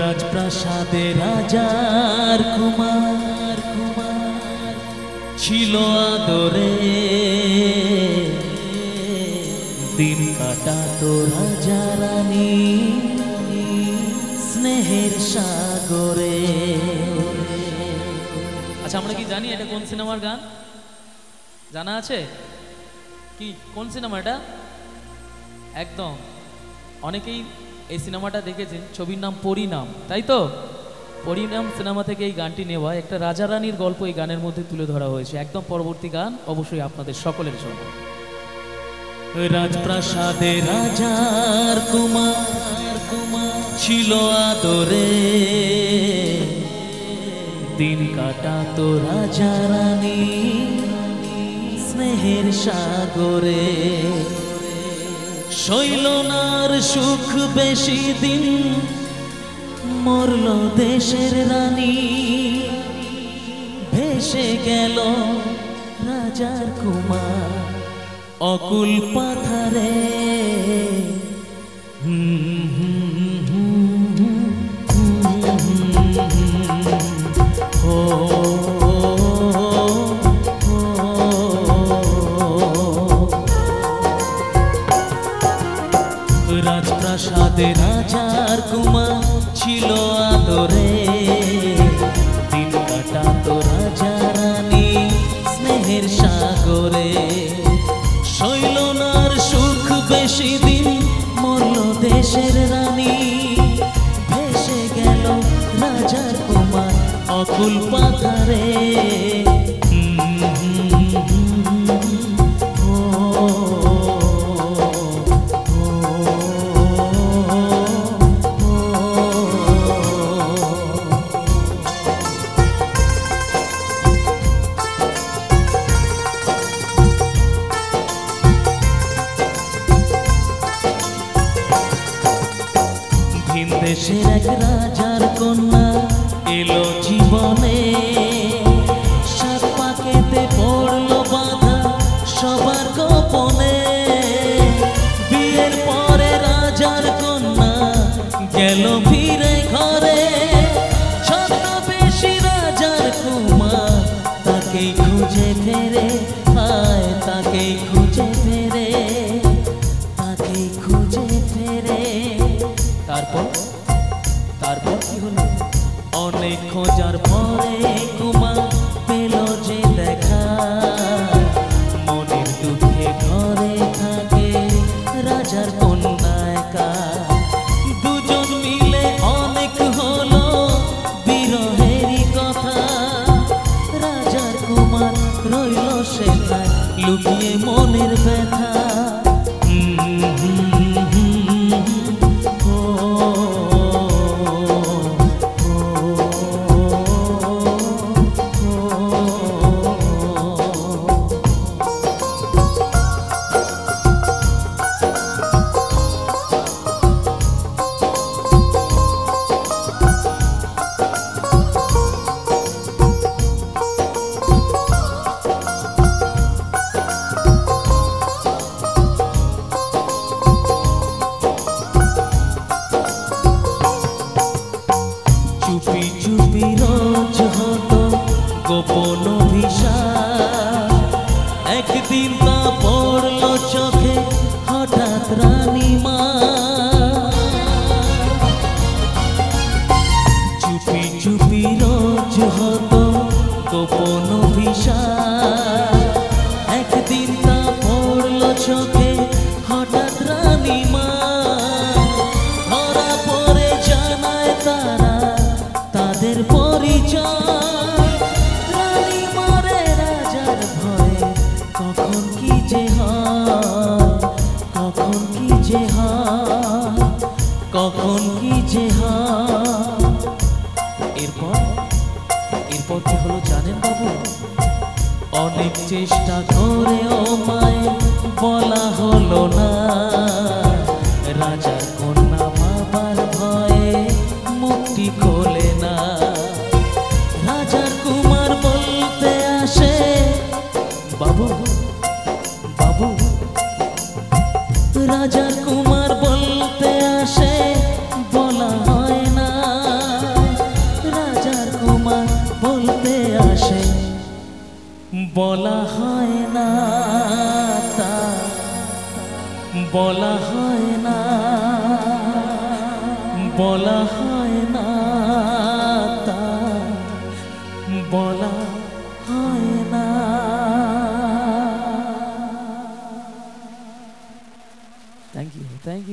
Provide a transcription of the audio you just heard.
রাজপ্রাসাদে রাজার কুমার ছিল আদরে, দিন কাটাতো রাজা রানী স্নেহের সাগরে। আচ্ছা, আমরা কি জানি এটা কোন সিনেমার গান? জানা আছে কি কোন সিনেমা এটা? একদম অনেকেই এই সিনেমাটা দেখেছেন। ছবির নাম পরিণাম, তাই তো? পরিণাম সিনেমা থেকে এই গানটি নেওয়া। একটা রাজা রানীর গল্প এই গানের মধ্যে তুলে ধরা হয়েছে। একদম পরবর্তী গান অবশ্যই আপনাদের সকলের জন্য। রাজপ্রাসাদে রাজার কুমার ছিল আদরে, দিন কাটাতো রাজা রানী স্নেহের সাগরে। শৈলনার সুখ বেশি দিন, মরল দেশের রানী, ভেসে গেল রাজার কুমার অকুল পাথারে। রাজপ্রাসাদে রাজার কুমার ছিল আদরে, দিন কাটাতো রাজা রানী স্নেহের সাগরে। শৈলনার সুখ বেশি দিন, মরল দেশের রানী, ভেসে গেল রাজার কুমার অকুল পাথারে। দেশের এক রাজার কন্যা এলো জীবনে, সাত পাকেতে পড়লো বাঁধা সবার গোপনে। বিয়ের পরে রাজার কন্যা গেল ফিরে ঘরে, ছদ্মবেশী রাজার কুমার তাকেই খুঁজে ফেরে, হায় তাকেই খুঁজে ফেরে, তাকেই খুঁজে ফেরে। তারপর কি হলো? অনেক খোঁজার পরে কুমার পেল যে দেখা, মনের দুঃখে ঘরে থাকে রাজার কন্যা একা। দুজন মিলে অনেক হলো বিরহেরই কথা, রাজার কুমার রইল সেখায় লুকিয়ে মনের ব্যথা। চুপি চুপি রোজ হতো গোপন অভিশাপ, একদিন তা পড়লো চোখে হঠাৎ রানীমা। চুপি চুপি রোজ হতো গোপন অভিশাপ, একদিন তা পড়লো চোখে হঠাৎ রানীমা। ধরা পড়ে জানায় তারা তাদের পরিচয়, রানী মরে রাজার ভয়ে কখন কি যে হয়, কখন কি যে হয়, কখন কি যে হয়। এরপর কি হলো জানেন বাবু? অনেক চেষ্টা করেও মায়ে বলা হলো না, রাজার কন্যা বাবার ভয়ে মুক্তি খোলে না। রাজার কুমার বলতে আসে, বাবু বাবু। রাজার কুমার বলতে আসে, বলা হয় না। বলা হয় না তা বলা হয় না, বলা হয় না তা বলা হয় না। Thank you, thank you.